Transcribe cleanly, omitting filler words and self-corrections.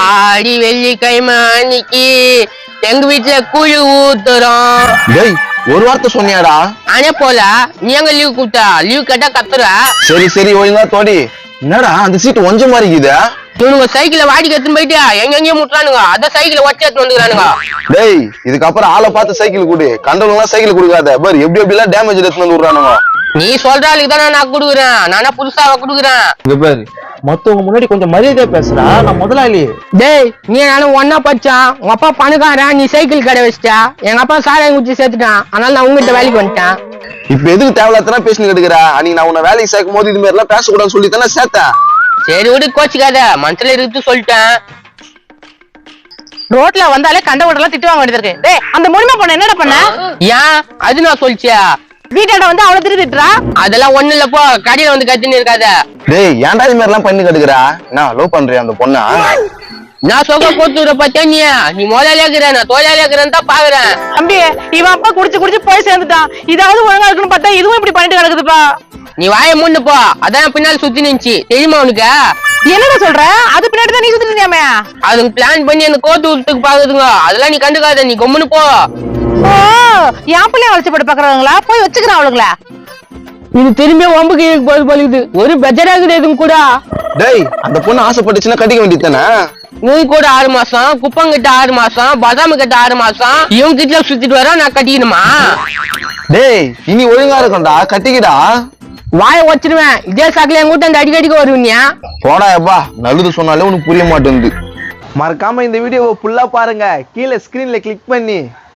ஆடி வெள்ளிக்கிழமை அன்னைக்கு எங்க வீட்டுல குழு ஊத்துறோம். டேய் ஒரு வார்த்தை சொன்னியாடா? ஆனே போல நீ எங்க லீவ் கூட்டா? லீவ் கேட்டா கத்துற. சரி சரி ஒழுங்கா தோடி. என்னடா அந்த சீட்டு ஒஞ்ச மாதிரி இருக்குது? இவனுங்க சைக்கிள வாடிக்கு எடுத்துன்னு போயிட்டு எங்கெங்கயும் முட்டுறானுங்க. அத சைக்கிள வச்சு எடுத்து வந்துக்கிறானுங்க. டேய் இதுக்கப்புறம் ஆளை பார்த்து சைக்கிள் கொடு, கண்டவங்க சைக்கிள் கொடுக்காத. பாரு எப்படி எப்படிலாம் டேமேஜ் எடுத்து வந்து விடுறானுங்க. நீ சொல்ற ஆளுக்கு தானே நான் கொடுக்குறேன், நானா புதுசாவா கொடுக்குறேன். இங்க பாரு, மத்தவங்க முன்னாடி கொஞ்சம் மரியாதையா பேசுறா. நான் முதலாளி. டேய் நீ நானும் ஒன்னா பச்சான். உங்க அப்பா பணக்காரன், நீ சைக்கிள் கடை வச்சிட்டா. எங்க அப்பா சாராயம் குடிச்சு சேர்த்துட்டான், அதனால நான் உங்ககிட்ட வேலைக்கு வந்துட்டேன். இப்ப எதுக்கு தேவையில்லாத பேசினு கேட்டுக்கிறா? அன்னைக்கு நான் உன்னை வேலைக்கு சேர்க்கும் போது இது மாதிரி எல்லாம் பேசக்கூடாதுன்னு சொல்லி தானே சேர்த்தேன். சரி விடு, கோச்சுக்காத. மனசுல இருக்கு சொல்லிட்டேன். ரோட்ல வந்தாலே கண்ட ஓட்டெல்லாம் திட்டுவாங்க வேண்டியது இருக்கு. டேய் அந்த முனிமா பொண்ணு என்னடா பண்ண? ஏன் அது நான் சொல்லிச்சியா? வீட்டாண்ட வந்து அவளை திட்டுறா. அதெல்லாம் ஒண்ணு இல்லப்போ, கடையில வந்து கத்தின்னு இருக்காத. டேய் ஏன்டா இது மாதிரி எல்லாம் பண்ணி கேட்டுக்கிறா? என்ன லவ் பண்றியா அந்த பொண்ணா? நான் சொக போத்துற பத்தியா நீ முதலாளியா இருக்கிற, நான் தொழிலாளியா இருக்கிறேன்னு தான் பாக்குறேன். தம்பி இவன் அப்பா குடிச்சு குடிச்சு போய் சேர்ந்துட்டான். இதாவது ஒழுங்கா இருக்குன்னு பார்த்தா இதுவும் இப்படி பண்ணிட்டு கிடக்குதுப்பா. நீ வாய மூண்டு போ. அதான் பின்னாடி சுத்தி நின்னுச்சு தெரியுமா உனக்கு? என்னடா சொல்ற? அது பின்னாடி தான் நீ சுத்திட்டு இருந்தியாமே. அதுங்க பிளான் பண்ணி அந்த கோத்து விட்டுக்கு பாக்குதுங்க. அதெல்லாம் நீ கண்டுக்காத, நீ கம்முன்னு போ. ஓ என் பிள்ளைய வளர்ச்சி போட்டு பாக்குறாங்களா? போய் வச்சுக்கிறான் அவளுங்களா. இது திரும்பி ஒம்புக்கு போது போலுது. ஒரு பெஜராகுது எதுவும் கூட. டேய் அந்த பொண்ணு ஆசைப்பட்டுச்சுன்னா கட்டிக்க வேண்டியது தானே? உன் கூட 6 மாசம், குப்பங்கிட்ட 6 மாசம், பதாம கிட்ட 6 மாசம், இவங்க கிட்ட சுத்திட்டு வர நான் கட்டிக்கணுமா? டேய் இனி ஒழுங்கா இருக்கும்டா, கட்டிக்கிடா. வாய வச்சிருவேன். இதே சாக்கில என் கூட்ட அடிக்கடிக்கு வருவீங்க. போடா எப்பா, நல்லது சொன்னாலே உனக்கு புரிய மாட்டேங்குது. மறக்காம இந்த வீடியோவை ஃபுல்லா பாருங்க. கீழே ஸ்கிரீன்ல கிளிக் பண்ணி